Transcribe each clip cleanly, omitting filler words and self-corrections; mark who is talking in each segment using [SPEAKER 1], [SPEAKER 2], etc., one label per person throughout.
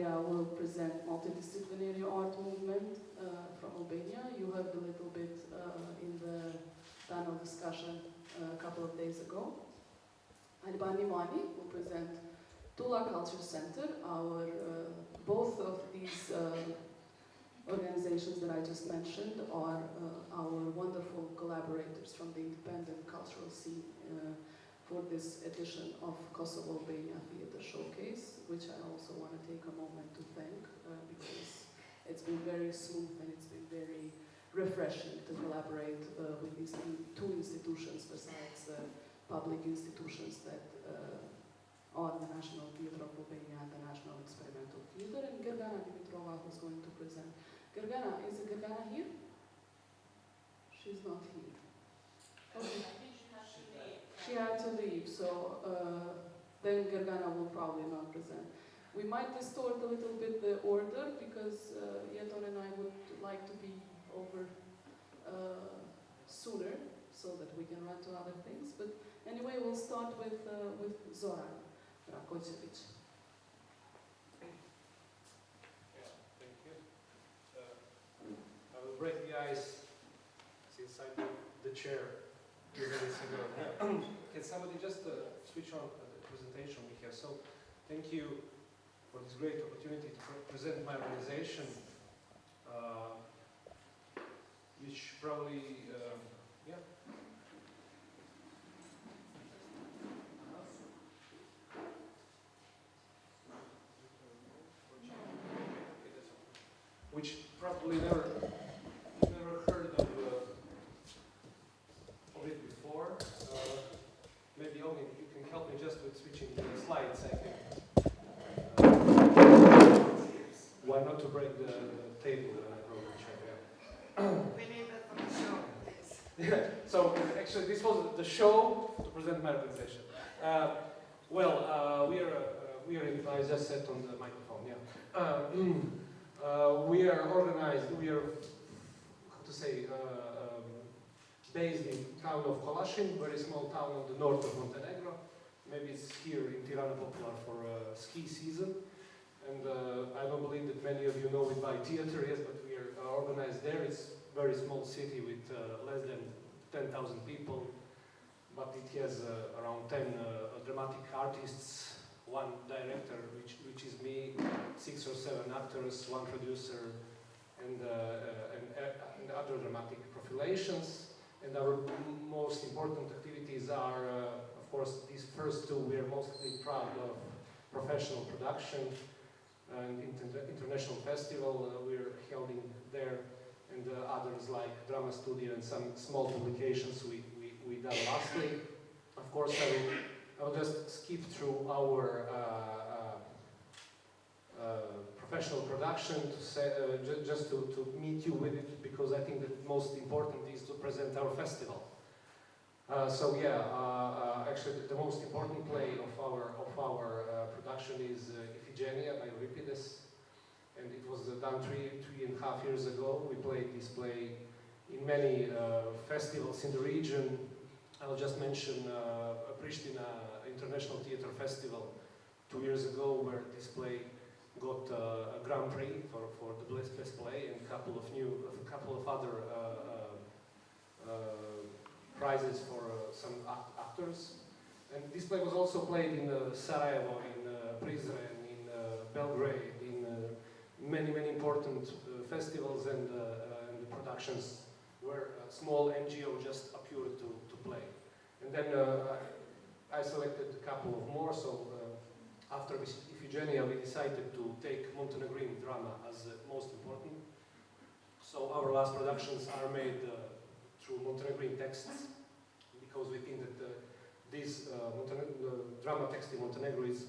[SPEAKER 1] Andrea will present Multidisciplinary art movement from Albania. You heard a little bit in the panel discussion a couple of days ago. Alban Nimani will present Tulla Culture Center. Both of these organizations that I just mentioned are our wonderful collaborators from the independent cultural scene for this edition of Kosovo Albania Theater Showcase, which I also want to take a moment to thank because it's been very smooth and it's been very refreshing to collaborate with these two institutions besides public institutions that are the National Theater of Albania and the National Experimental Theater, and Gergana Dimitrova, who's going to present. Gergana, is Gergana here? She's not here. Okay. She had to leave, so then Gergana will probably not present. We might distort a little bit the order because Yeton and I would like to be over sooner so that we can run to other things. But anyway, we'll start with Zoran Rakočević.
[SPEAKER 2] Yeah, thank you. I will break the ice since I took the chair. Can somebody just switch on the presentation we have? So, thank you for this great opportunity to present my organization, which probably, yeah. Which probably never heard of it before. Maybe only you can help me just with switching the slides, I think. Why not to break the table that I broke the chair?
[SPEAKER 3] We need that for the show, please.
[SPEAKER 2] Yeah. So actually, this was the show to present my organization. We are. I just sat on the microphone. Yeah. We are organized. We are, how to say, based in town of Kolašin, very small town on the north of Montenegro. Maybe it's here in Tirana popular for ski season. And I don't believe that many of you know it by theater, yes, but we are organized there. It's a very small city with less than 10,000 people, but it has around 10 dramatic artists, one director, which is me, 6 or 7 actors, one producer, and other dramatic profiliations. And our most important activities are, of course, these first two. We are mostly proud of professional production and international festival we're holding there, and others like drama studio and some small publications we done lastly. Of course, I will just skip through our professional production to say, just to meet you with it, because I think that most important is to present our festival. Actually the most important play of our production is Iphigenia by Euripides, and it was done three and a half years ago. We played this play in many festivals in the region. I'll just mention Prishtina International Theater Festival 2 years ago, where this play got a Grand Prix for the best play, and a couple of other prizes for some actors. And this play was also played in Sarajevo, in Prizren, in Belgrade, in many important festivals and productions where a small NGO just appeared to play. And then I selected a couple of more, so after Iphigenia we decided to take Montenegrin drama as most important. So our last productions are made through Montenegrin texts, because we think that this drama text in Montenegro is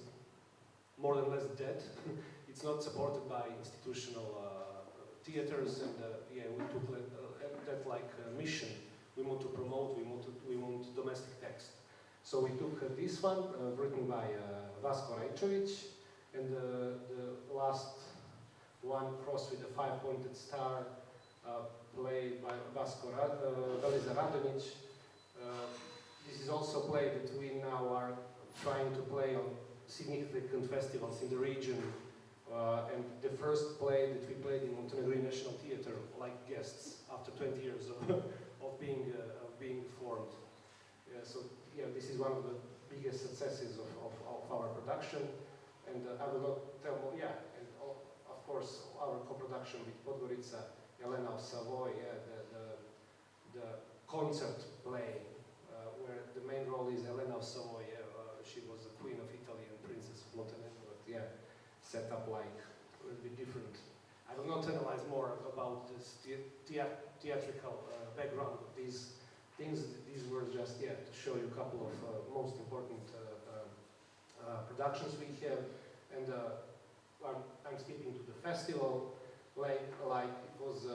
[SPEAKER 2] more or less dead. It's not supported by institutional theaters, and we took that like mission. We want to promote, we want domestic text. So we took this one, written by Rakočević, and the last one, Cross with a 5-pointed star, played by Veliza Radonjić. This is also a play that we now are trying to play on significant festivals in the region. And the first play that we played in Montenegro National Theater, like guests, after 20 years of being formed. So this is one of the biggest successes of our production. And I will not tell more, and of course our co-production with Podgorica, Elena of Savoy, the concert play, where the main role is Elena of Savoy. She was the Queen of Italy and Princess of Montenegro, but set up like a little bit different. I will not analyze more about this theatrical background of these things. These were just to show you a couple of most important productions we have. And I'm skipping to the festival. Like it was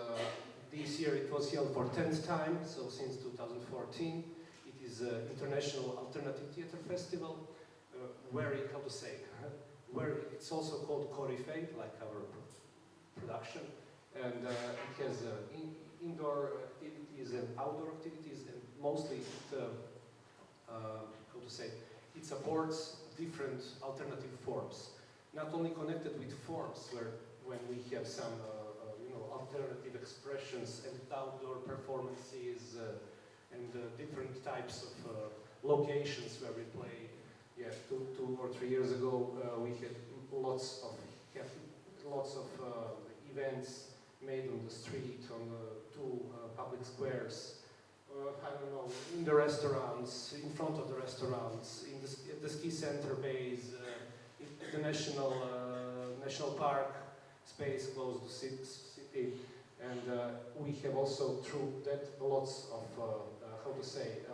[SPEAKER 2] this year, it was held for 10th time. So since 2014, it is an international alternative theater festival. Where it's also called Korifej, like our production, and it has indoor activities and outdoor activities, and mostly it supports different alternative forms, not only connected with forms, when we have some alternative expressions and outdoor performances and different types of locations where we play. 2 or 3 years ago, we had lots of events made on the street, on the 2 public squares. I don't know, in the restaurants, in front of the restaurants, at the ski center base, at the national park space close to city, and we have also through that lots of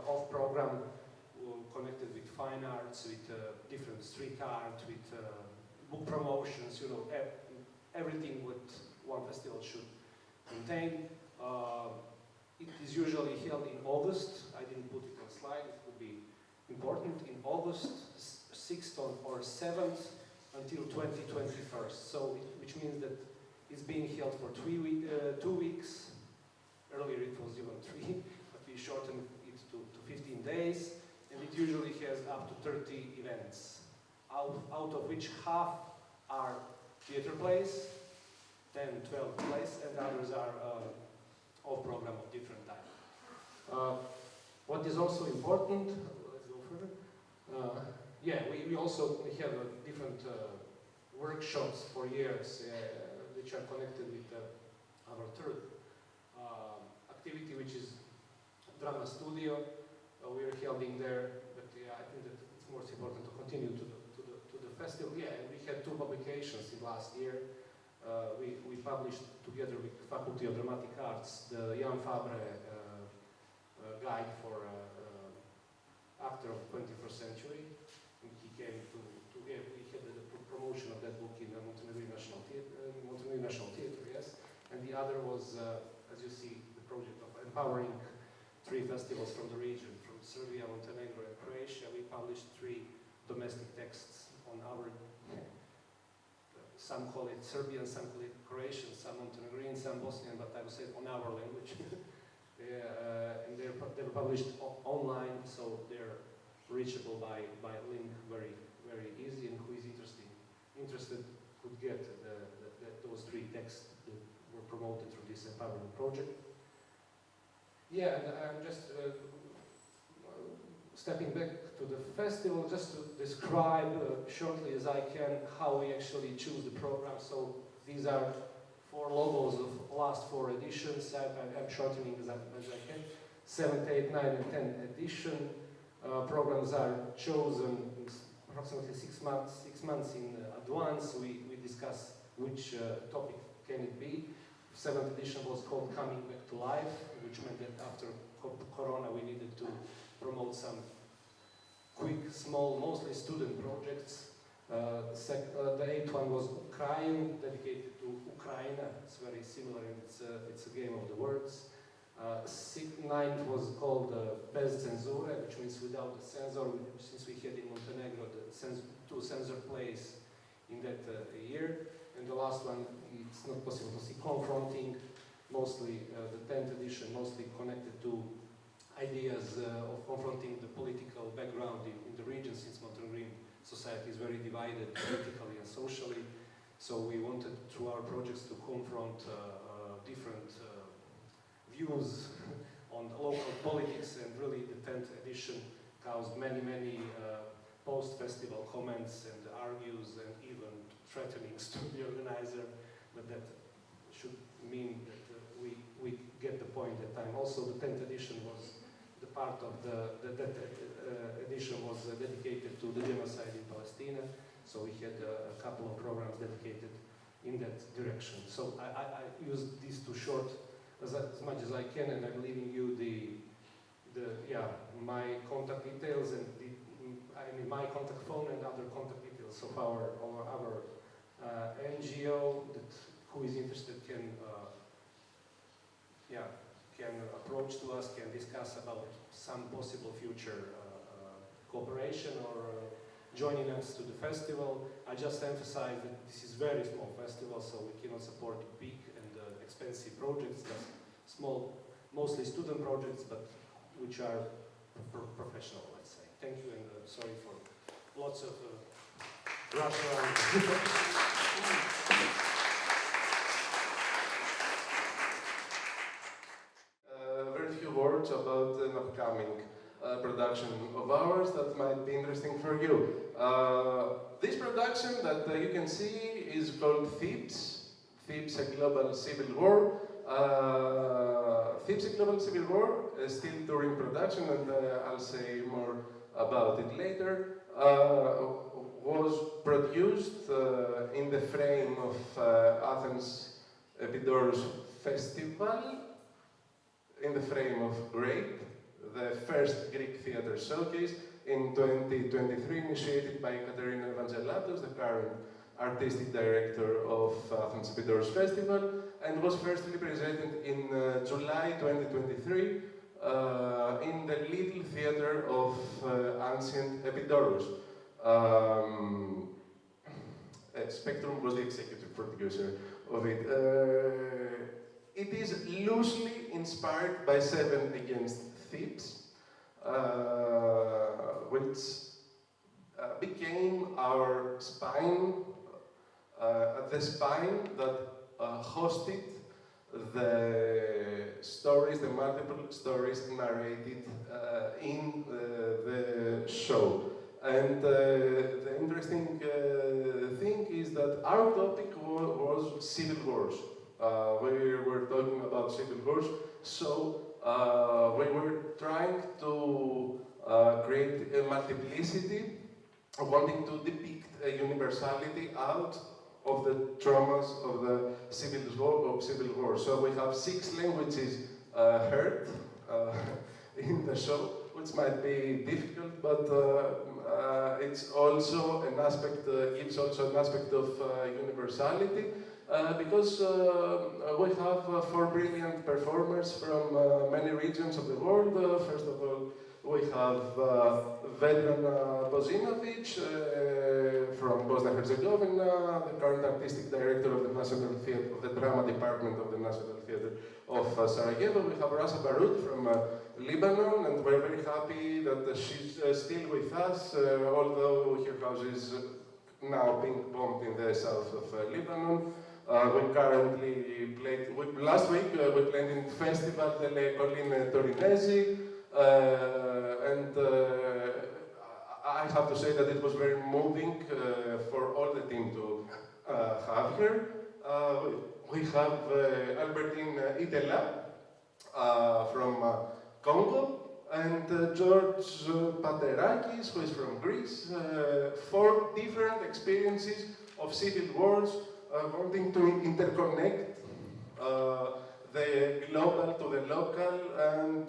[SPEAKER 2] off-program connected with fine arts, with different street art, with book promotions, everything what one festival should contain. It is usually held in August. I didn't put it on slide, it would be important. In August 6th or 7th until 2021. So, which means that it's being held for 2 weeks. Earlier it was even 3, but we shortened it to 15 days. And it usually has up to 30 events, out of which half are theater plays, 10, 12 plays, and others are off-program of different type. What is also important, let's go further. We also have different workshops for years, which are connected with our third activity, which is drama studio. We are holding there, but I think that it's most important to continue to the festival. And we had 2 publications in last year. We published together with the Faculty of Dramatic Arts the Jan Fabre guide for actor of 21st century. And he came we had the promotion of that book in the Montenegro National Theater, yes. And the other was, as you see, the project of empowering 3 festivals from the region. Serbia, Montenegro, and Croatia. We published 3 domestic texts on our, some call it Serbian, some call it Croatian, some Montenegrin, some Bosnian, but I would say on our language. And they were published online, so they're reachable by link very, very easy, and who is interested could get those 3 texts that were promoted through this empowerment project. And I'm just stepping back to the festival, just to describe shortly as I can how we actually choose the program. So these are 4 logos of last 4 editions. I'm shortening as I can. 7th, 8th, 9th, and 10th edition. Programs are chosen approximately 6 months in advance. We discuss which topic can it be. 7th edition was called Coming Back to Life, which meant that after Corona we needed to promote some quick, small, mostly student projects. The 8th one was Ukraine, dedicated to Ukraine. It's very similar, and it's a game of the words. 9th was called Bez Cenzure, which means without the censor, since we had in Montenegro the 2 censor plays in that year. And the last one, it's not possible to see, Confronting, mostly the 10th edition, mostly connected to ideas of confronting the political background in the region, since Montenegrin society is very divided politically and socially. So we wanted, through our projects, to confront different views on local politics, and really the 10th edition caused many post-festival comments and argues and even threatenings to the organizer, but that should mean that we get the point at time. Also, the 10th edition was the part of that edition was dedicated to the genocide in Palestine, so we had a couple of programs dedicated in that direction. So I used these two short as much as I can, and I'm leaving you my contact details and my contact phone and other contact details of our NGO who is interested can approach to us, can discuss about some possible future cooperation or joining us to the festival. I just emphasize that this is very small festival, so we cannot support big and expensive projects, just small, mostly student projects, but which are professional, let's say. Thank you, and sorry for lots of rush around.
[SPEAKER 4] Very few words about an upcoming production of ours that might be interesting for you. This production that you can see is called Thebes, Thebes, A Global Civil War. Thebes, A Global Civil War is still during production, and I'll say more about it later. Was produced in the frame of Athens Epidaurus Festival, in the frame of GREAT, the first Greek theatre showcase in 2023, initiated by Kadriu, the current artistic director of Athens Epidaurus Festival, and was firstly presented in July 2023 in the Little Theatre of Ancient Epidaurus. Spectrum was the executive producer of it. It is loosely inspired by Seven Against Thebes, which became our spine, the spine that hosted the stories, the multiple stories narrated in the show. And the interesting thing is that our topic was civil wars. We were talking about civil wars, so we were trying to create a multiplicity, wanting to depict a universality out of the traumas of the civil war. So we have 6 languages heard in the show, which might be difficult, but it's also an aspect, gives also an aspect of universality, because we have 4 brilliant performers from many regions of the world. First of all, we have Vedran Bozinovic from Bosnia-Herzegovina, the current artistic director of the National Theatre, of the Drama Department of the National Theatre of Sarajevo. We have Rasa Barut from Lebanon, and we're very happy that she's still with us, although her house is now being bombed in the south of Lebanon. We currently played, last week we played in Festival delle Colline Torinesi, and I have to say that it was very moving for all the team to have her. We have Albertine Itela from Congo, and George Paterakis, who is from Greece. 4 different experiences of civil wars, wanting to interconnect the global to the local, and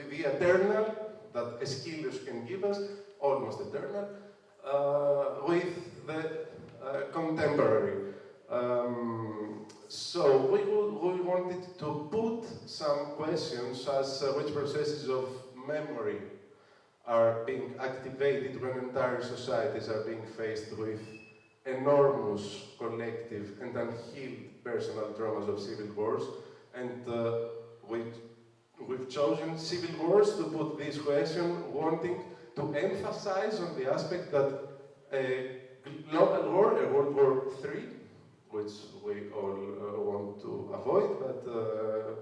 [SPEAKER 4] the eternal that Aeschylus can give us, almost eternal, with the contemporary. So we wanted to put some questions as which processes of memory are being activated when entire societies are being faced with enormous collective and unhealed personal traumas of civil wars, and we've chosen civil wars to put this question, wanting to emphasize on the aspect that global war, a World War III, which we all want to avoid, but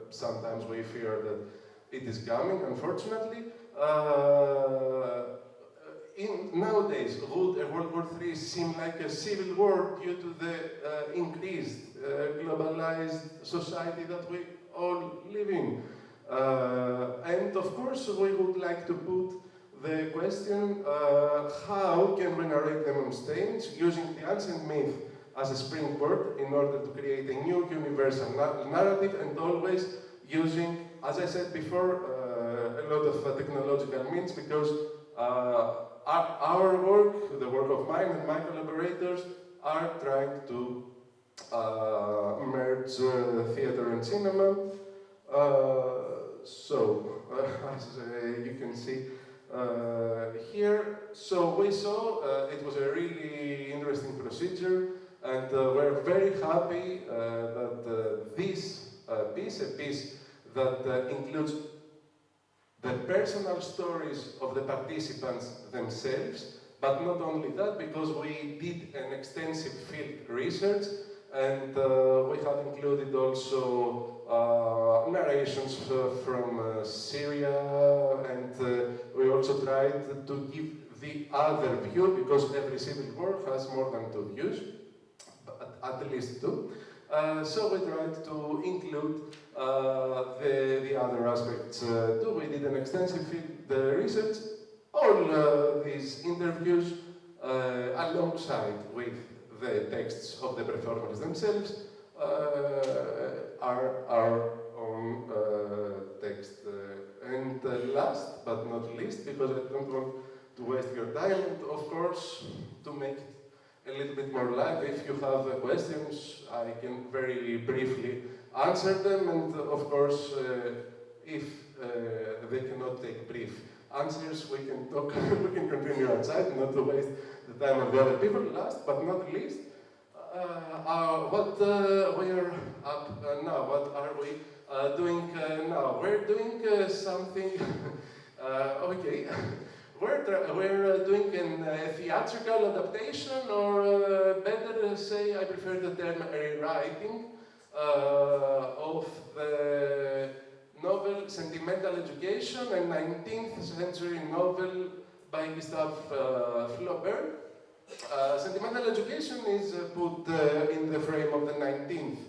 [SPEAKER 4] sometimes we fear that it is coming, unfortunately. Nowadays, would a World War III seem like a civil war due to the increased globalized society that we all live in? And of course, we would like to put the question, how can we narrate them on stage using the ancient myth as a springboard in order to create a new universal narrative, and always using, as I said before, a lot of technological means, because our work, the work of mine and my collaborators, are trying to merge theater and cinema. As you can see here, so we saw it was a really interesting procedure, and we're very happy that this piece, a piece that includes the personal stories of the participants themselves, but not only that, because we did an extensive field research, and we have included also narrations from Syria, and we also tried to give the other view, because every civil war has more than 2 views, but at least 2. So we tried to include the other aspects too. We did an extensive field research. All these interviews, alongside with the texts of the performers themselves, are our own text. And last but not least, because I don't want to waste your time, and of course, to make it a little bit more live, if you have questions, I can very briefly answer them, and of course, if they cannot take brief answers, we can talk, we can continue outside, not to waste the time of the other people. Last but not least, what we are up now, what are we doing now? We're doing something, okay. We're doing a theatrical adaptation, or better say, I prefer the term rewriting, of the novel Sentimental Education, a 19th century novel by Gustave Flaubert. Sentimental Education is put in the frame of the 19th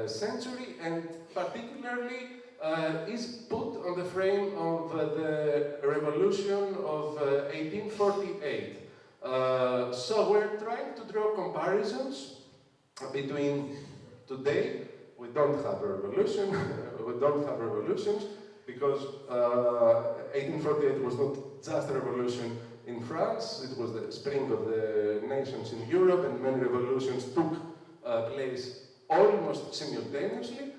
[SPEAKER 4] century, and particularly is put on the frame of the revolution of 1848. So we're trying to draw comparisons between today. We don't have a revolution, we don't have revolutions, because 1848 was not just a revolution in France, it was the spring of the nations in Europe, and many revolutions took place almost simultaneously.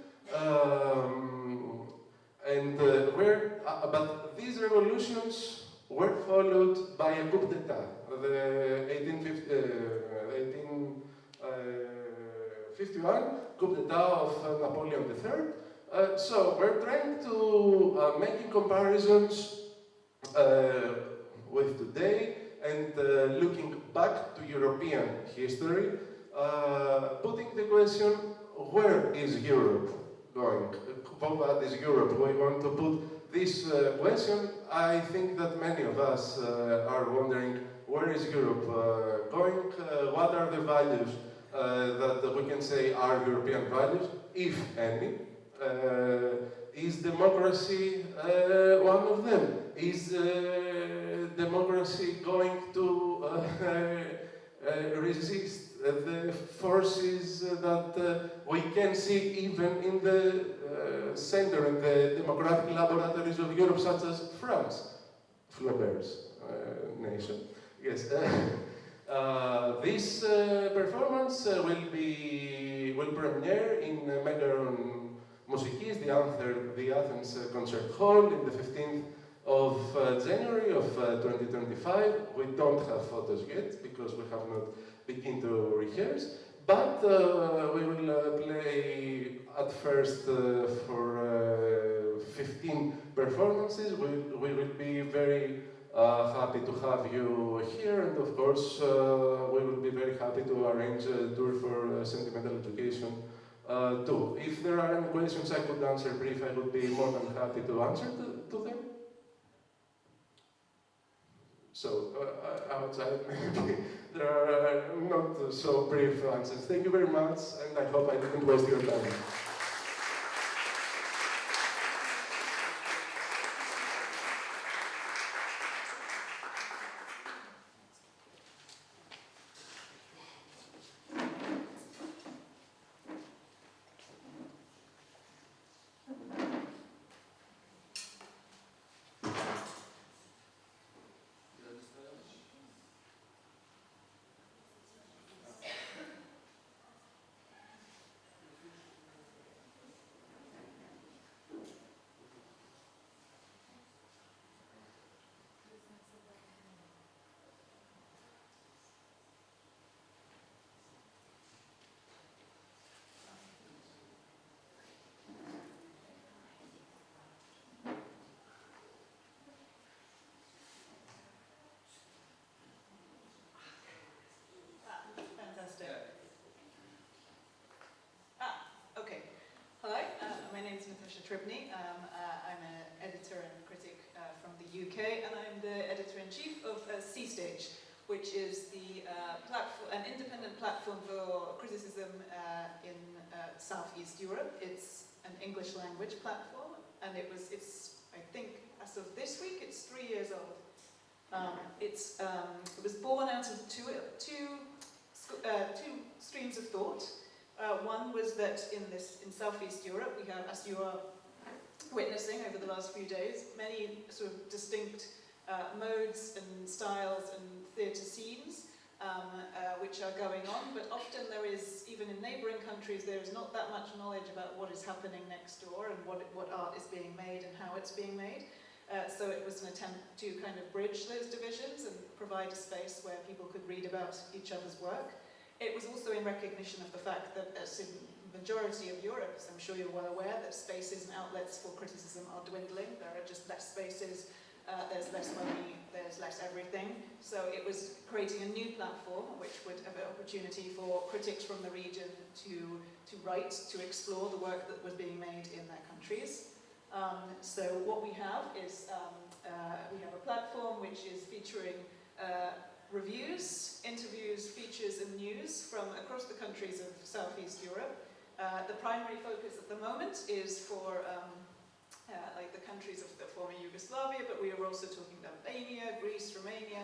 [SPEAKER 4] But these revolutions were followed by a coup d'etat, the 1851 coup d'etat of Napoleon III. So we're trying to make comparisons with today, and looking back to European history, putting the question, where is Europe going? What is Europe? We want to put this question. I think that many of us are wondering, where is Europe going? What are the values that we can say are European values, if any? Is democracy one of them? Is democracy going to resist the forces that we can see even in the center, in the democratic laboratories of Europe, such as France, Flaubert's nation? Yes. This performance will premiere in Megaron Musikis, the Athens Concert Hall, in the 15th of January of 2025. We don't have photos yet because we have not begun to rehearse, but we will play at first for 15 performances. We will be very happy to have you here, and of course, we will be very happy to arrange a tour for sentimental education too. If there are any questions I could answer brief, I would be more than happy to answer to them. So, outside, maybe there are not so brief answers. Thank you very much, and I hope I didn't waste your time.
[SPEAKER 3] Okay. Hi, my name is Natasha Tripney. I'm an editor and critic from the UK, and I'm the editor-in-chief of SEEstage, which is the an independent platform for criticism in Southeast Europe. It's an English language platform, and it's I think as of this week it's 3 years old. It was born out of two streams of thought. One was that in Southeast Europe we have, as you are witnessing over the last few days, many sort of distinct modes and styles and theatre scenes which are going on, but often there is, even in neighbouring countries, there is not that much knowledge about what is happening next door and what art is being made and how it's being made. So it was an attempt to kind of bridge those divisions and provide a space where people could read about each other's work. It was also in recognition of the fact that, as in the majority of Europe, as I'm sure you're well aware, that spaces and outlets for criticism are dwindling. There are just less spaces, there's less money, there's less everything. So it was creating a new platform which would have an opportunity for critics from the region to write, to explore the work that was being made in their countries. So what we have is, we have a platform which is featuring reviews, interviews, features and news from across the countries of Southeast Europe. The primary focus at the moment is for like the countries of the former Yugoslavia, but we are also talking about Albania, Greece, Romania,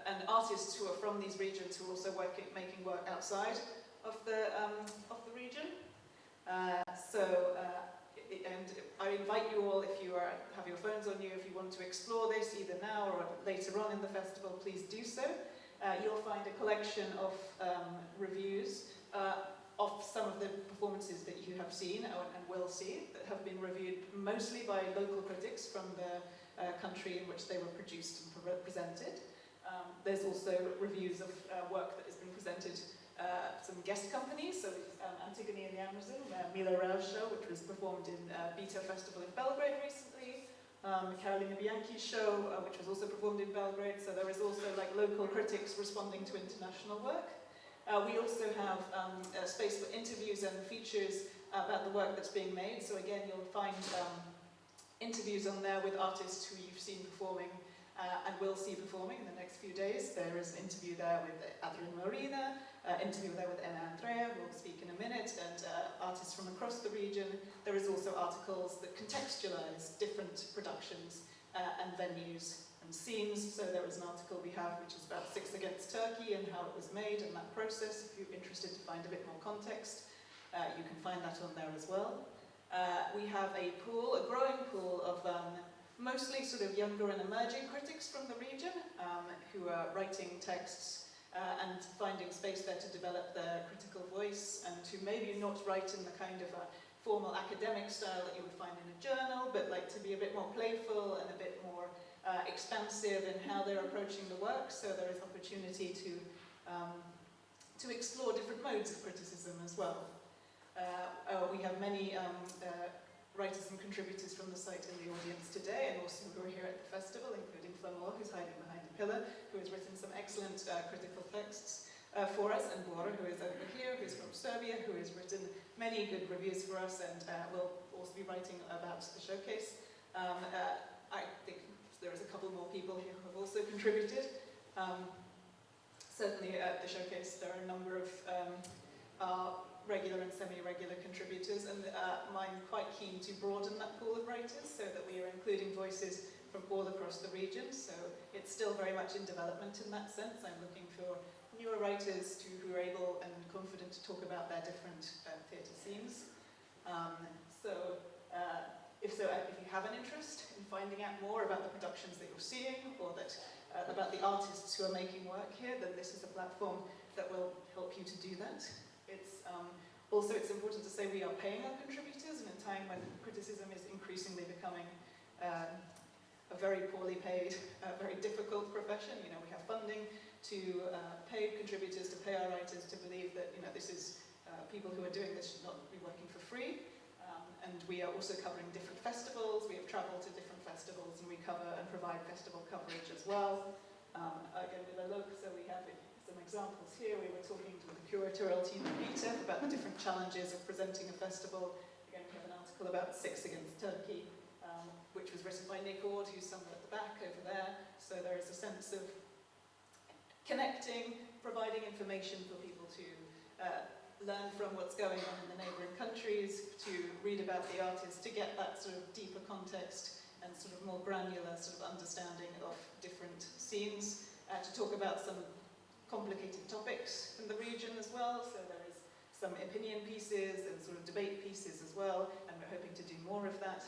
[SPEAKER 3] and artists who are from these regions who are also making work outside of the region. And I invite you all, if you have your phones on you, if you want to explore this either now or later on in the festival, please do so. You'll find a collection of reviews of some of the performances that you have seen and will see that have been reviewed mostly by local critics from the country in which they were produced and presented. There's also reviews of work that has been presented some guest companies, so Antigone and the Amazon, Mila Rao's show, which was performed in Beta Festival in Belgrade recently, Carolina Bianchi's show, which was also performed in Belgrade, so there is also like local critics responding to international work. We also have a space for interviews and features about the work that's being made, so again you'll find interviews on there with artists who you've seen performing and will see performing in the next few days. There is an interview there with Adrian, interview there with Andrea, who will speak in a minute, and artists from across the region. There is also articles that contextualize different productions and venues and scenes. So there is an article we have which is about Six Against Turkey and how it was made and that process. If you're interested to find a bit more context, you can find that on there as well. We have a growing pool of mostly sort of younger and emerging critics from the region who are writing texts and finding space there to develop their critical voice and to maybe not write in the kind of formal academic style that you would find in a journal, but like to be a bit more playful and a bit more expansive in how they're approaching the work. So there is opportunity to explore different modes of criticism as well. We have many writers and contributors from the site in the audience today, and also who are here at the festival, including Flamor, who's hiding behind the pillar, who has written some excellent critical texts for us, and Bora, who is over here, who's from Serbia, who has written many good reviews for us, and will also be writing about the showcase. I think there is a couple more people here who have also contributed. Certainly at the showcase there are a number of regular and semi-regular contributors, and I'm quite keen to broaden that pool of writers so that we are including voices from all across the region. So it's still very much in development in that sense. I'm looking for newer writers who are able and confident to talk about their different theatre scenes. If you have an interest in finding out more about the productions that you're seeing, or that about the artists who are making work here, then this is a platform that will help you to do that. It's important to say we are paying our contributors in a time when criticism is increasingly becoming a very poorly paid, very difficult profession. You know, we have funding to pay contributors, to pay our writers, to believe that, you know, this is people who are doing this should not be working for free. And we are also covering different festivals. We have travelled to different festivals, and we cover and provide festival coverage as well. Again, with a look, so we have some examples here. We were talking to the curatorial team at Peter about the different challenges of presenting a festival. Again, we have an article about Six Against Turkey, which was written by Nick Ord, who's somewhere at the back over there. So there is a sense of connecting, providing information for people to learn from what's going on in the neighbouring countries, to read about the artists, to get that sort of deeper context and sort of more granular sort of understanding of different scenes, to talk about some complicated topics in the region as well. So there is some opinion pieces and sort of debate pieces as well, and we're hoping to do more of that.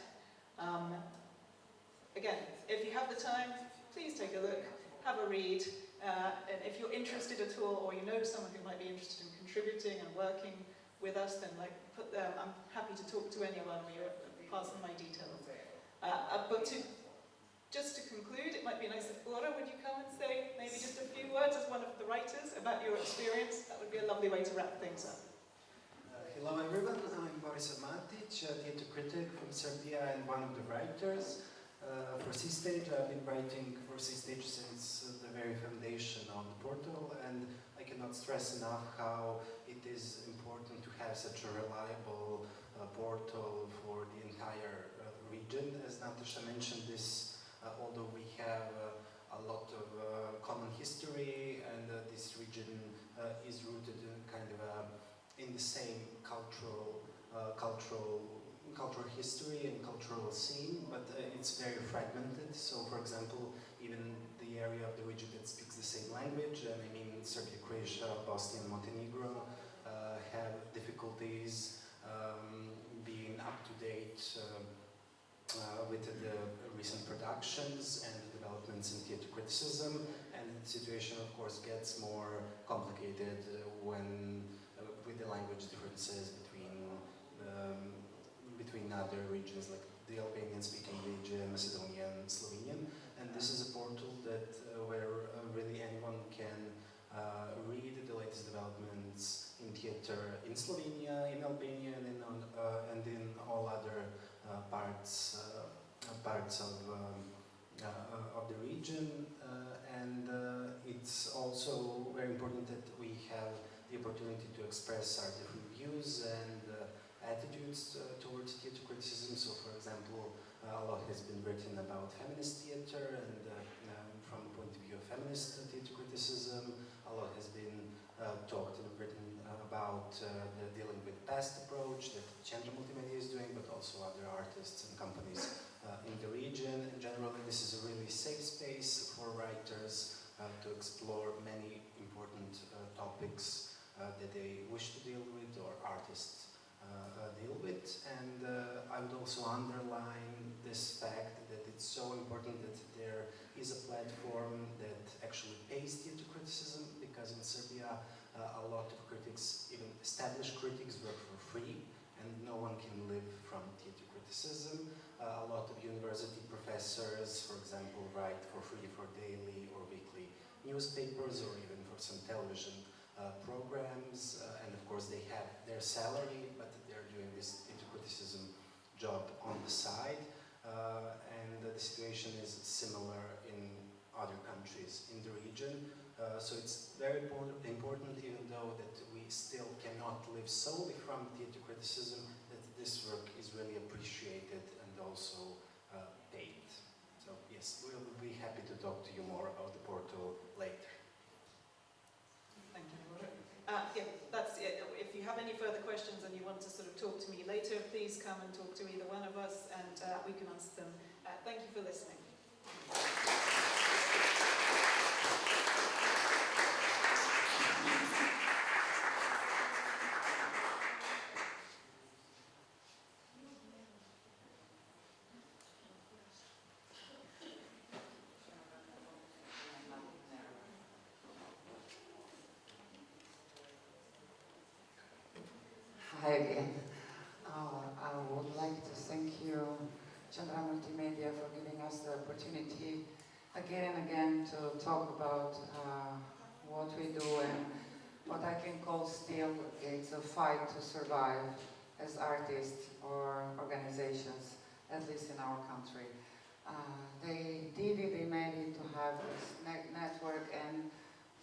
[SPEAKER 3] Again, if you have the time, please take a look, have a read, and if you're interested at all, or you know someone who might be interested in contributing and working with us, then I'm happy to talk to anyone. We pass on my details. Just to conclude, it might be nice if Bora, would you come and say maybe just a few words as one of the writers about your experience? That would be a lovely way to wrap things up.
[SPEAKER 5] Hello everyone, I'm Boris Matic, a theatre critic from Serbia and one of the writers for SEEstage. I've been writing for SEEstage since the very foundation of the portal, and I cannot stress enough how it is important to have such a reliable portal for the entire region. As Natasha mentioned, although we have a lot of common history, and this region is rooted in kind of in the same cultural history and cultural scene, but it's very fragmented. So, for example, even the area of the region that speaks the same language, and I mean Serbia, Croatia, Bosnia, and Montenegro, have difficulties being up to date with the recent productions and the developments in theatre criticism, and the situation, of course, gets more complicated when with the language differences between other regions like the Albanian-speaking region, Macedonian, Slovenian, and this is a portal that where really anyone can read the latest developments in theatre in Slovenia, in Albania, and in all other parts of the region, and it's also very important that we have the opportunity to express our different views and attitudes towards theatre criticism. So, for example, a lot has been written about feminist theatre, and from the point of view of feminist theatre criticism, a lot has been talked and written about the dealing with past approach that Qendra Multimedia is doing, but also other artists and companies in the region. And generally, this is a really safe space for writers to explore many important topics that they wish to deal with, or artists deal with. And I would also underline this fact that it's so important that there is a platform that actually pays theatre criticism, because in Serbia a lot of critics, even established critics, work for free, and no one can live from theatre criticism. A lot of university professors, for example, write for free for daily or weekly newspapers, or even for some television programs, and of course they have their salary, but they're doing this theatre criticism job on the side, and the situation is similar in other countries in the region. So it's very important, even though that we still cannot live solely from theatre criticism, that this work is really appreciated and also paid. So yes, we'll be happy to talk to you more about the portal later.
[SPEAKER 3] Thank you, Zoran. Yeah, that's it. If you have any further questions and you want to sort of talk to me later, please come and talk to either one of us and we can answer them. Thank you for listening.
[SPEAKER 6] Hi again. I would like to thank you, Qendra Multimedia, for giving us the opportunity again and again to talk about what we do and what I can call still it's a fight to survive as artists or organizations, at least in our country. They made it to have this network and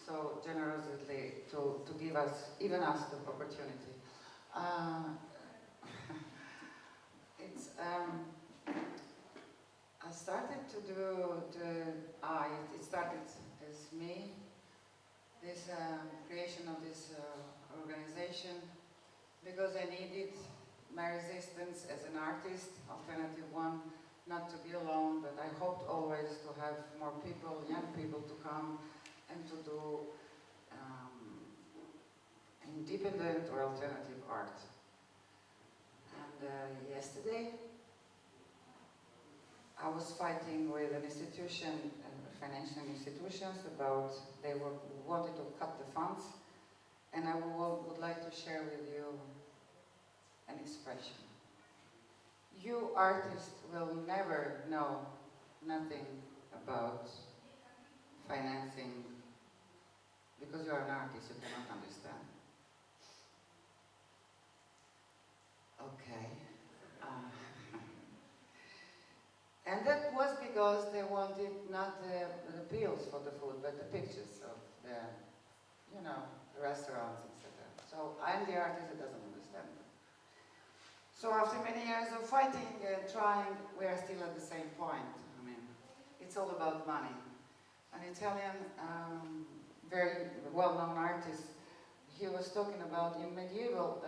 [SPEAKER 6] so generously to give us, even us, the opportunity. I started to do it started as me, this creation of this organization, because I needed my resistance as an artist, alternative one, not to be alone, but I hoped always to have more people, young people to come and to do independent or alternative art. And yesterday, I was fighting with an institution, financial institutions, about they wanted to cut the funds, and I would like to share with you an expression. You artists will never know nothing about financing because you're an artist, you cannot understand. Okay. And that was because they wanted not the bills for the food, but the pictures of the, the restaurants, etc. So I'm the artist that doesn't understand them. So after many years of fighting and trying, we are still at the same point. I mean, it's all about money. An Italian, very well-known artist, he was talking about in medieval,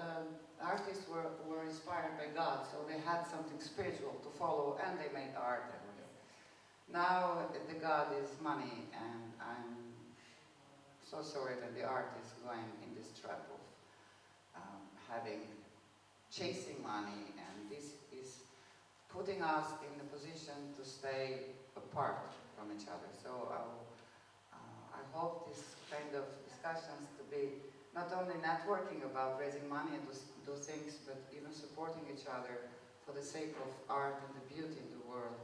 [SPEAKER 6] artists were inspired by God, so they had something spiritual to follow, and they made art. Now the God is money, and I'm so sorry that the art is going in this trap of chasing money, and this is putting us in the position to stay apart from each other. So I hope this kind of discussions to be not only networking about raising money and do things, but even supporting each other for the sake of art and the beauty in the world,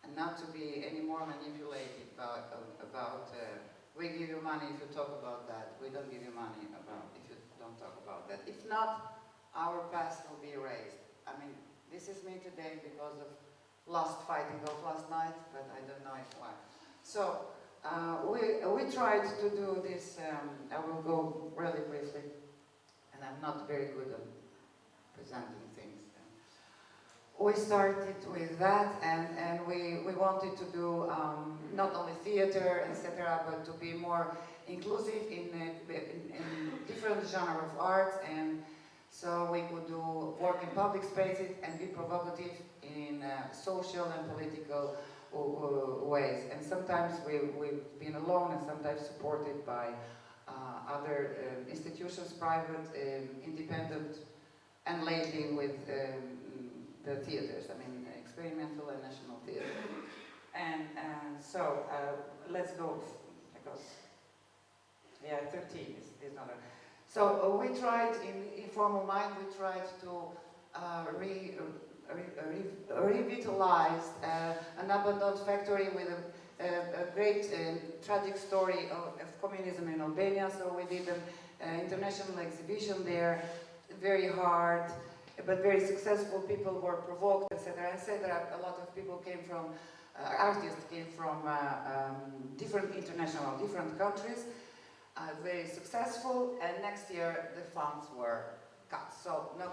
[SPEAKER 6] and not to be any more manipulated about we give you money if you talk about that, we don't give you money if you don't talk about that. If not, our past will be erased. I mean, this is me today because of fighting of last night, but I don't know why. So we tried to do this, I will go really briefly, and I'm not very good at presenting things. We started with that, and we wanted to do not only theater, etc., but to be more inclusive in different genre of arts, and so we could do work in public spaces and be provocative in social and political ways. And sometimes we've been alone, and sometimes supported by other institutions, private, independent, and lately with the theaters, I mean, experimental and national theater. And so, let's go, because, 13 is not a... So we tried, in Informal Mind, we tried to revitalize an abandoned factory with a great tragic story of communism in Albania. So we did an international exhibition there, very hard, but very successful people were provoked, etc., etc. A lot of people came from, artists came from different countries, very successful, and next year the funds were cut. So no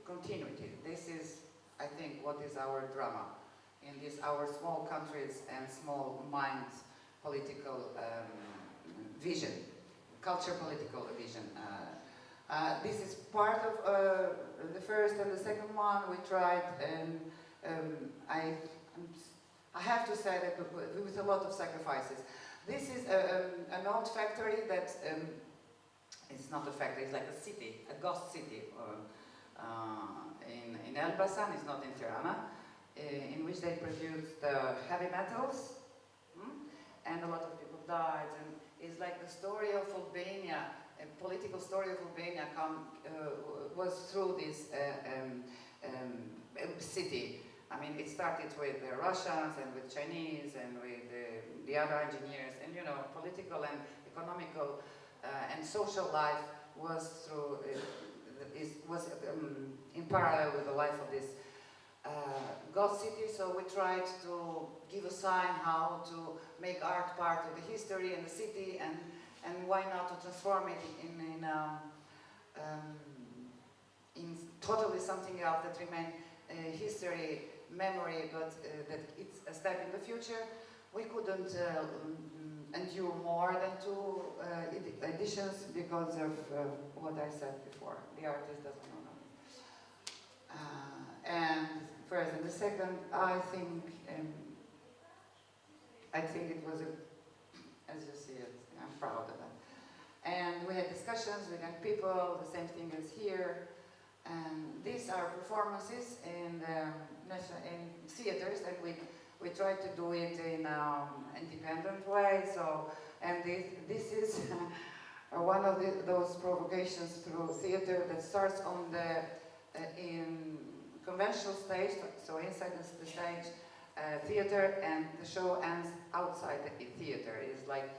[SPEAKER 6] continuity. This is, I think, what is our drama in these our small countries and small minds, political vision, culture political vision. This is part of the first and the second one we tried, and I have to say that with a lot of sacrifices. This is an old factory that it's not a factory, it's like a city, a ghost city in Elbasan, it's not in Tirana, in which they produced heavy metals, and a lot of people died, and it's like the story of Albania, a political story of Albania was through this city. I mean, it started with the Russians and with Chinese and with the other engineers, and you know, political and economical and social life was through in parallel with the life of this ghost city. So we tried to give a sign how to make art part of the history and the city, and why not to transform it in totally something else that remains history, memory, but that it's a step in the future. We couldn't endure more than 2 editions because of what I said before. The artist doesn't know. And first and the second, I think it was as you see it, I'm proud of it. And we had discussions with young people, the same thing as here. And these are performances in theaters, and we try to do it in an independent way. So, and this is one of those provocations through theater that starts on in conventional stage, so inside the stage theater, and the show ends outside the theater. It's like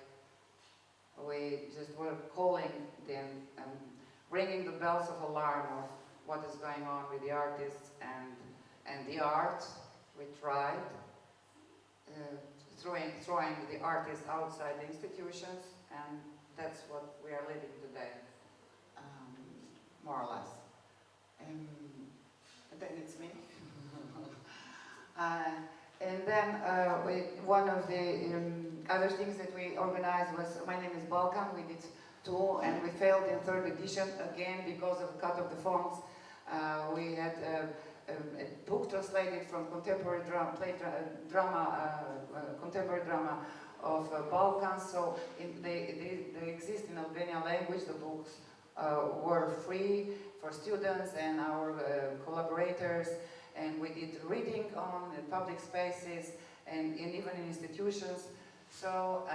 [SPEAKER 6] we just were calling them and ringing the bells of alarm of what is going on with the artists and the art. We tried throwing the artists outside the institutions, and that's what we are living today, more or less. And then it's me. And then one of the other things that we organized was My Name is Balkan. We did 2, and we failed in 3rd edition again because of the cut of the fonts. We had a book translated from contemporary drama of Balkans. So they exist in Albanian language. The books were free for students and our collaborators. And we did reading on public spaces and even in institutions. So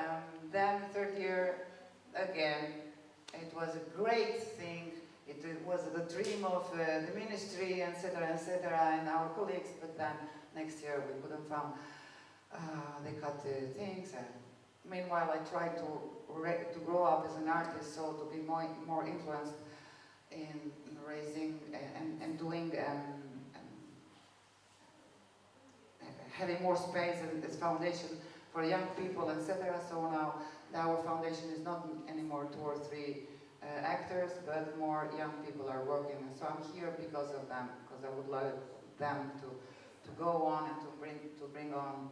[SPEAKER 6] then 3rd year, again, it was a great thing. It was the dream of the ministry, etc., and our colleagues. But then next year we couldn't find. They cut the things. And meanwhile, I tried to grow up as an artist, so to be more influenced in raising and doing. Having more space as foundation for young people, etc. So now our foundation is not anymore 2 or 3 actors, but more young people are working. And so I'm here because of them, because I would like them to go on and to bring on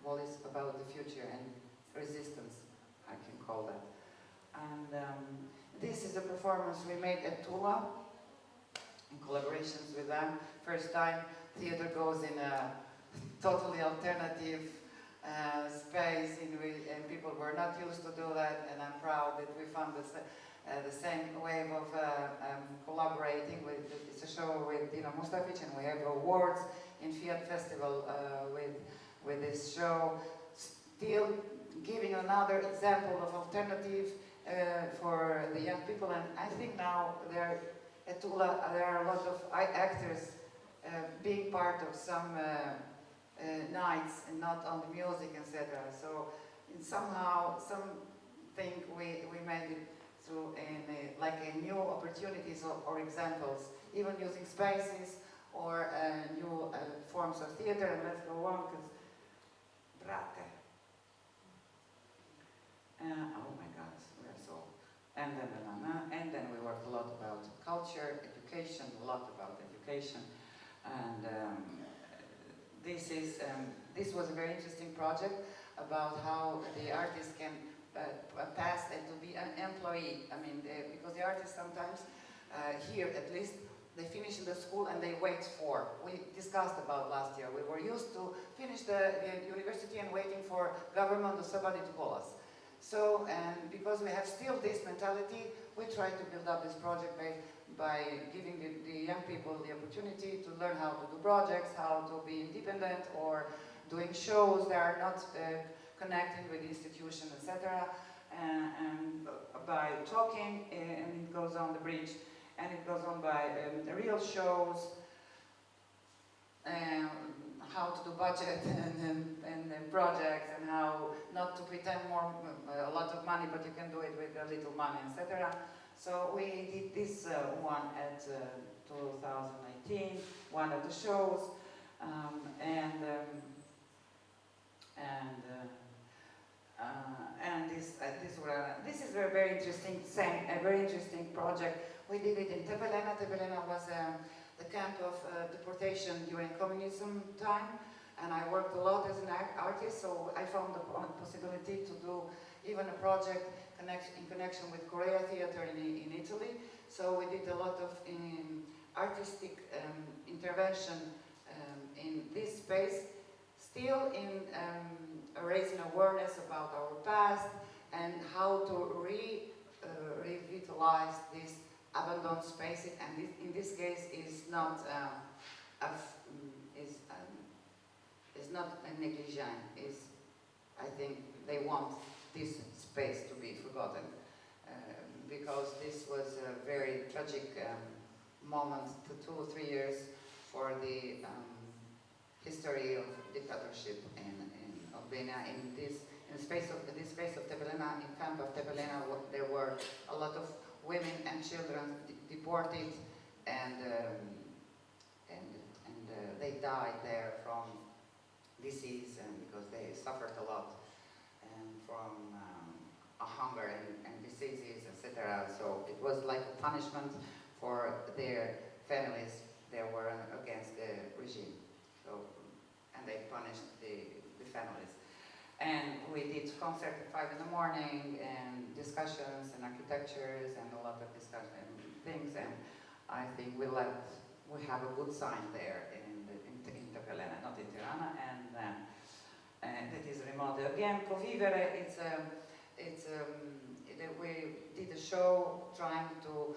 [SPEAKER 6] well, it's about the future and resistance, I can call that. And this is a performance we made at Tulla, in collaborations with them. First time theater goes in a totally alternative space and people were not used to do that, and I'm proud that we found the same wave of collaborating with. It's a show with Dino Mustafic, and we have awards in Fiat Festival with this show, still giving another example of alternative for the young people. And I think now at Tulla, there are a lot of actors being part of some nights and not on the music, etc. So somehow, something we made it through like new opportunities or examples, even using spaces or new forms of theater. And let's go on, because oh my God, we are so. And then we worked a lot about culture, education, a lot about education, and this was a very interesting project about how the artists can pass and to be an employee. I mean, because the artists sometimes, here at least, they finish in the school and they wait for. We discussed about last year. We were used to finish the university and waiting for government or somebody to call us. So, and because we have still this mentality, we try to build up this project by giving the young people the opportunity to learn how to do projects, how to be independent, or doing shows that are not connecting with the institution, etc. And by talking, and it goes on the bridge, and it goes on by real shows, how to do budget and projects, and how not to pretend a lot of money, but you can do it with a little money, etc. So we did this one at 2019, one of the shows, this is a very interesting project. We did it in Tebelena. Tebelena was the camp of deportation during communism time, and I worked a lot as an artist, so I found the possibility to do even a project in connection with Korea Theater in Italy. So we did a lot of artistic intervention in this space, still in raising awareness about our past and how to revitalize these abandoned spaces. And in this case is not a negligent. I think they want this space to be forgotten because this was a very tragic moment, 2 or 3 years for the history of dictatorship in Albania. In the space of Tebelena, in camp of Tebelena, there were a lot of women and children deported, and they died there from disease, and because they suffered a lot and from hunger and diseases, etc. So it was like a punishment for their families. They were against the regime. So, and they punished the families. And we did concert at 5 in the morning, and discussions and architectures and a lot of discussion things. And I think we have a good sign there in Tepelena, not in Tirana, and that is remote. Again, Convivere, we did a show trying to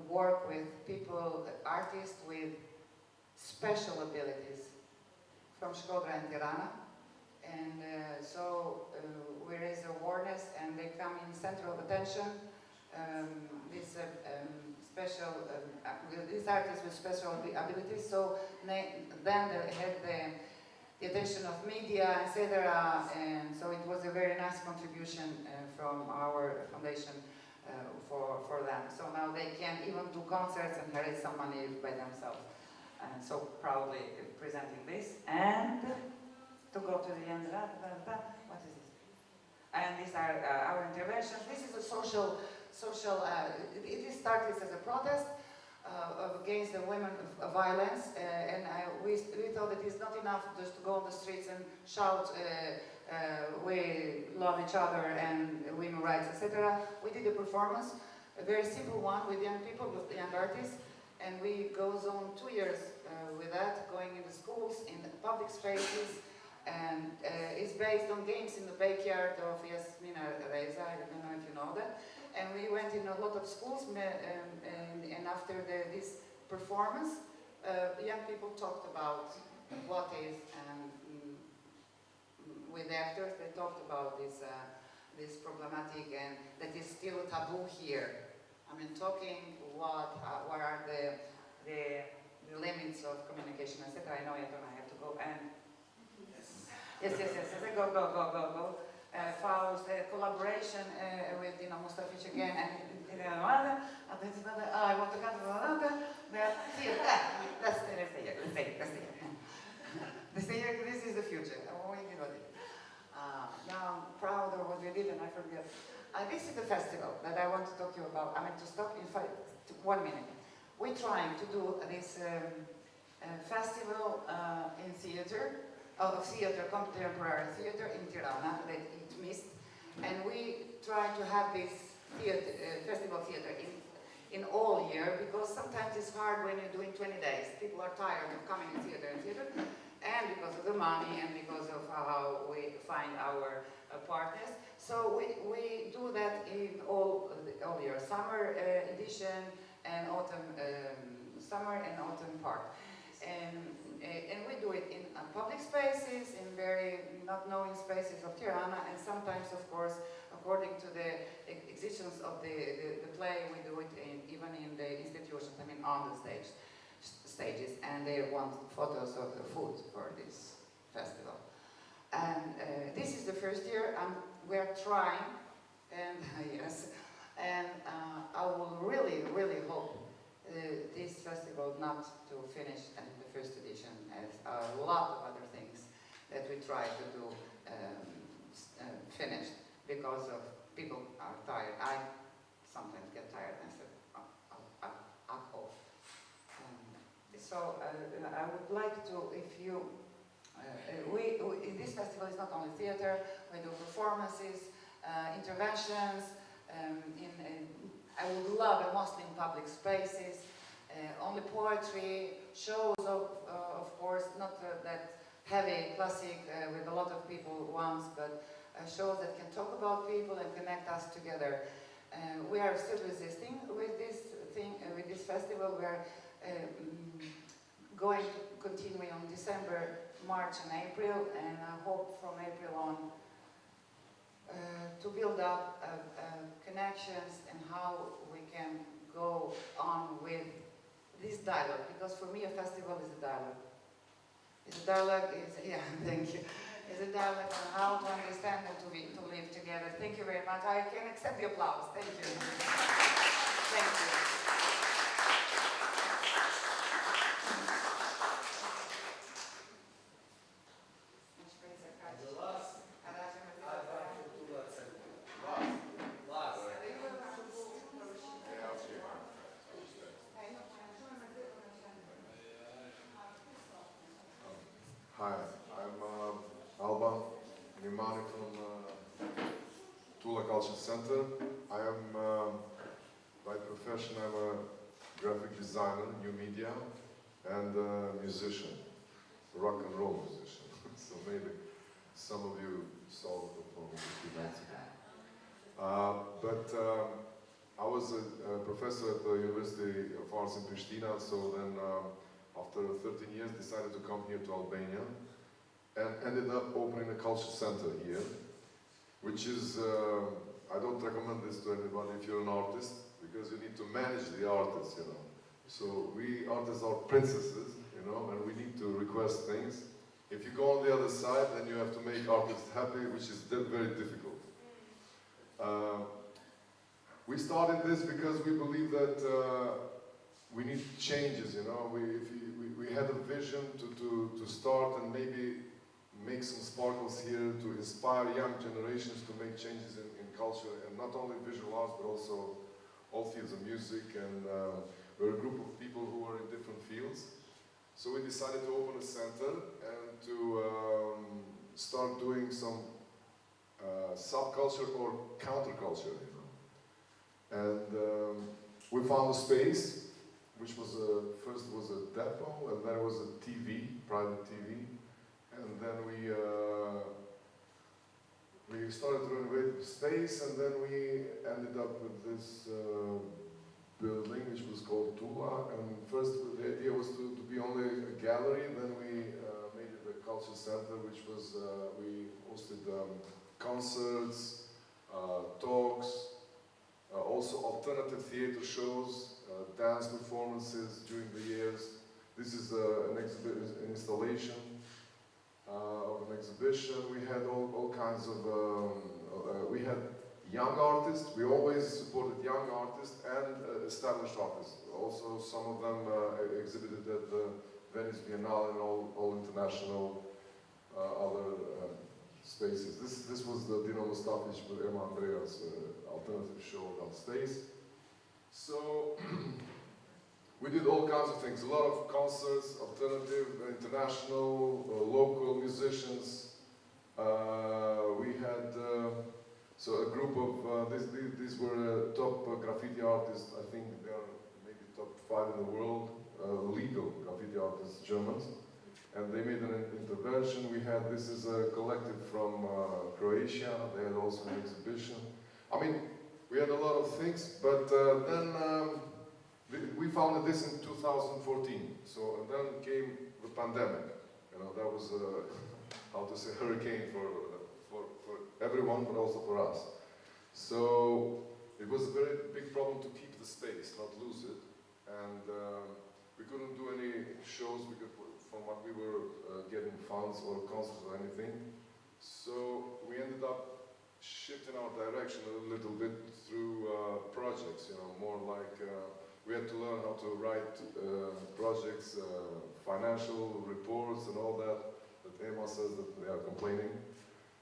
[SPEAKER 6] work with people, artists with special abilities from Shkodra and Tirana. And so we raise awareness, and they come in center of attention. These artists with special abilities. So then they had the attention of media, etc. And so it was a very nice contribution from our foundation for them. So now they can even do concerts and raise some money by themselves. And so proudly presenting this. And to go to the end, what is this? And these are our interventions. This is a social, it started as a protest against the women violence, and we thought that it's not enough just to go on the streets and shout, we love each other and women's rights, etc. We did a performance, a very simple one with young people, with young artists, and we goes on 2 years with that, going in the schools, in the public spaces, and it's based on games in the backyard of Yasmina Reza, I don't know if you know that. And we went in a lot of schools, and after this performance, the young people talked about what is, and with the actors, they talked about this problematic, and that is still a taboo here. I mean, talking what are the limits of communication, etc. I know I have to go, and yes, go. Faust, collaboration with Mustafic again, and I want to come to that's the This is the future. Now I'm proud of what we did, and I forget. This is the festival that I want to talk to you about. I mean, to stop in 1 minute. We're trying to do this festival in theater, contemporary theater in Tirana that it missed, and we try to have this festival theater in all year, because sometimes it's hard when you're doing 20 days. People are tired of coming in theater, and because of the money and because of how we find our partners. So we do that in all year, summer edition and autumn, summer and autumn part. And we do it in public spaces, in very not known spaces of Tirana, and sometimes, of course, according to the existence of the play, we do it even in the institutions, I mean on the stages, and they want photos of the food for this festival. And this is the first year, and we're trying, and yes, and I will really, really hope this festival not to finish in the first edition, as a lot of other things that we try to do finished, because of people are tired. I sometimes get tired and I say, I'm off. So I would like to, if you, in this festival is not only theater, we do performances, interventions, I would love it mostly in public spaces, only poetry, shows of course, not that heavy classic with a lot of people once, but shows that can talk about people and connect us together. We are still resisting with this thing, with this festival. We are going to continue on December, March and April, and I hope from April on to build up connections and how we can go on with this dialogue, because for me a festival is a dialogue. Thank you. It's a dialogue on how to understand and to live together. Thank you very much. I can accept the applause. Thank you. Thank you.
[SPEAKER 7] Hi, I'm Alban, Nimani from Tulla Culture Center. I am, by profession, I'm a graphic designer, new media, and a musician, rock and roll musician. So maybe some of you saw the performance a few nights ago. I was a professor at the University of Arts in Prishtina, so then after 13 years, decided to come here to Albania and ended up opening a culture center here, which is, I don't recommend this to anybody if you're an artist, because you need to manage the artists, you know. So we artists are princesses, you know, and we need to request things. If you go on the other side, then you have to make artists happy, which is very difficult. We started this because we believe that we need changes, you know. We had a vision to start and maybe make some sparkles here to inspire young generations to make changes in culture, and not only visual arts, but also all fields of music. And we're a group of people who are in different fields. So we decided to open a center and to start doing some subculture or counterculture, you know. And we found a space, which was first was a depot, and then it was a TV, private TV, and then we started to renovate the space, and then we ended up with this building, which was called Tulla. And first the idea was to be only a gallery, and then we made it a culture center, which was, we hosted concerts, talks, also alternative theater shows, dance performances during the years. This is an installation. of an exhibition. We had all kinds of, we had young artists. We always supported young artists and established artists. Also, some of them exhibited at the Venice Biennale and all international other spaces. This was the Dino Mustafic with Andrea's alternative show about space. So we did all kinds of things, a lot of concerts, alternative, international, local musicians. We had so a group of, these were top graffiti artists. I think they are maybe top 5 in the world, legal graffiti artists, Germans. And they made an intervention. We had, this is a collective from Croatia. They had also an exhibition. I mean, we had a lot of things, but then we founded this in 2014. So, and then came the pandemic. You know, that was, how to say, hurricane for everyone, but also for us. So, it was a very big problem to keep the space, not lose it. And we couldn't do any shows from what we were getting funds or concerts or anything. So, we ended up shifting our direction a little bit through projects, you know, more like we had to learn how to write projects, financial reports and all that Emma says that they are complaining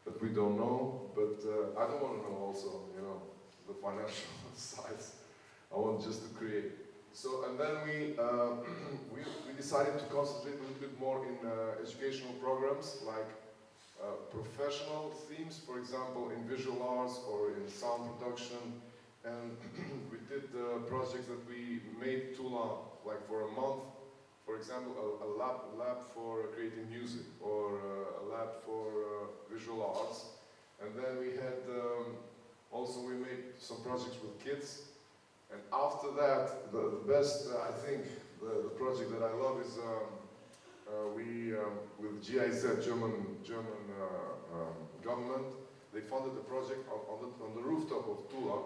[SPEAKER 7] that we don't know, but I don't want to know also, you know, the financial sides. I want just to create. So, and then we decided to concentrate a little bit more in educational programs like professional themes, for example, in visual arts or in sound production. And we did projects that we made Tulla like for a month. For example, a lab for creating music or a lab for visual arts. And then we had, also we made some projects with kids. And after that, the best, I think, the project that I love is we, with GIZ, German government, they funded the project on the rooftop of Tulla.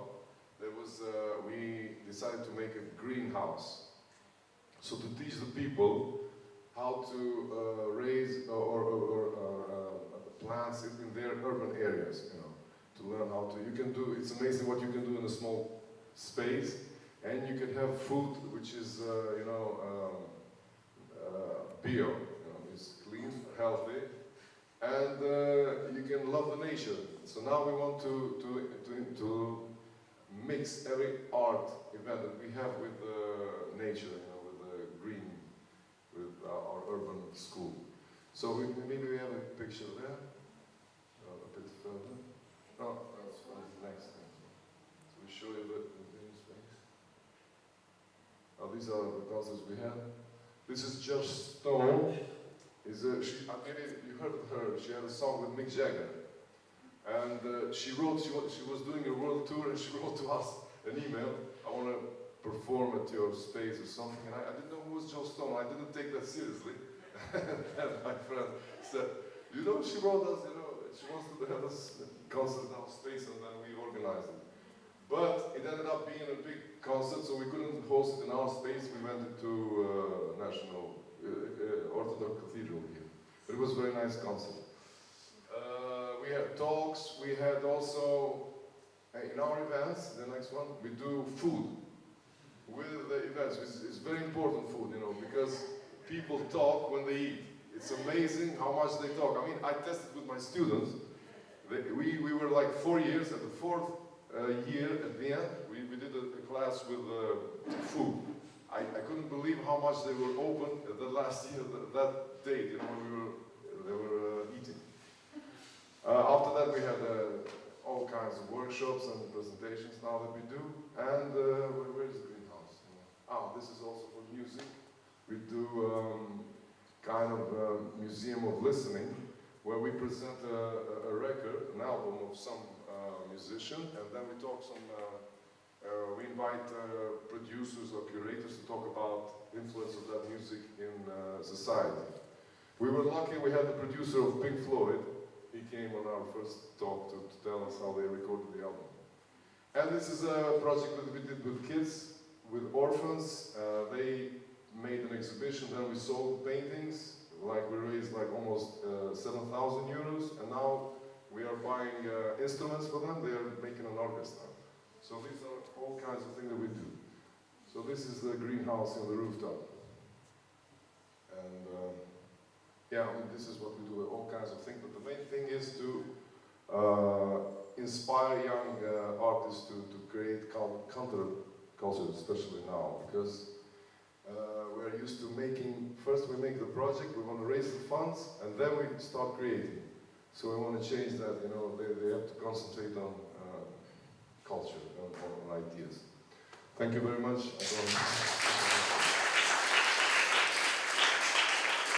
[SPEAKER 7] There was, we decided to make a greenhouse. So to teach the people how to raise plants in their urban areas, you know, to learn how to, you can do, it's amazing what you can do in a small space, and you can have food which is, you know, bio, you know, it's clean, healthy, and you can love the nature. So now we want to mix every art event that we have with nature, you know, with the green, with our urban school. So maybe we have a picture there, a bit further. No, that's the next thing. So we show you the green space. Now these are the concerts we had. This is just Snow. Maybe you heard of her. She had a song with Mick Jagger. And she was doing a world tour, and she wrote to us an email. I want to perform at your space or something. And I didn't know who was Joe Stone. I didn't take that seriously. And my friend said, you know, she wrote us, you know, she wants to have us concert at our space, and then we organized it. But it ended up being a big concert, so we couldn't host it in our space. We went to National Orthodox Cathedral here. But it was a very nice concert. We had talks, we had also, in our events, the next one, we do food with the events. It's very important food, you know, because people talk when they eat. It's amazing how much they talk. I mean, I tested with my students. We were like 4 years, at the 4th year at the end, we did a class with food. I couldn't believe how much they were open at the last year, that date, you know, when they were eating. After that, we had all kinds of workshops and presentations now that we do. And where is the greenhouse? This is also for music. We do kind of a museum of listening, where we present a record, an album of some musician, and then we talk we invite producers or curators to talk about the influence of that music in society. We were lucky, we had the producer of Pink Floyd. He came on our first talk to tell us how they recorded the album. And this is a project that we did with kids, with orphans. They made an exhibition, then we sold paintings, like we raised like almost 7,000 euros, and now we are buying instruments for them. They are making an orchestra. So these are all kinds of things that we do. So this is the greenhouse on the rooftop. And yeah, I mean, this is what we do, all kinds of things. But the main thing is to inspire young artists to create counterculture, especially now, because we're used to making, first we make the project, we want to raise the funds, and then we start creating. So we want to change that, you know, they have to concentrate on culture, on ideas. Thank you very much.